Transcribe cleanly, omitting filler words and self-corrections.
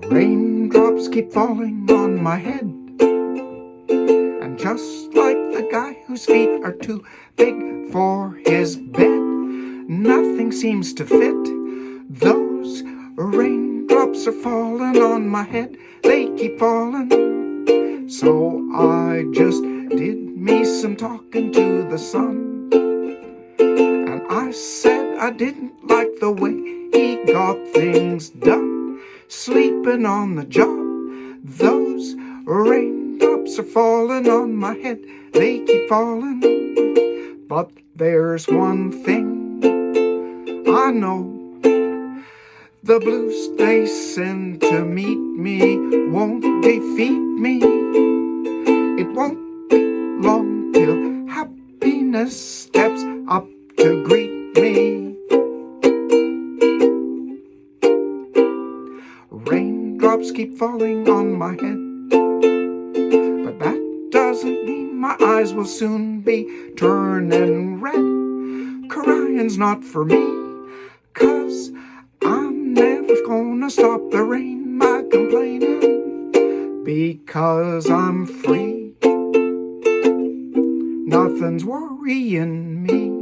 Raindrops keep falling on my head, and just like the guy whose feet are too big for his bed, nothing seems to fit. Those raindrops are falling on my head, they keep falling. So I just did me some talking to the sun, and I said I didn't like the way he got things done, sleeping on the job. Those raindrops are falling on my head, they keep falling. But there's one thing I know, the blues they send to meet me won't defeat me. It won't be long till happiness steps up to greet me. Raindrops keep falling on my head, but that doesn't mean my eyes will soon be turning red. Crying's not for me, 'cause I'm never gonna stop the rain, my complaining, because I'm free. Nothing's worrying me.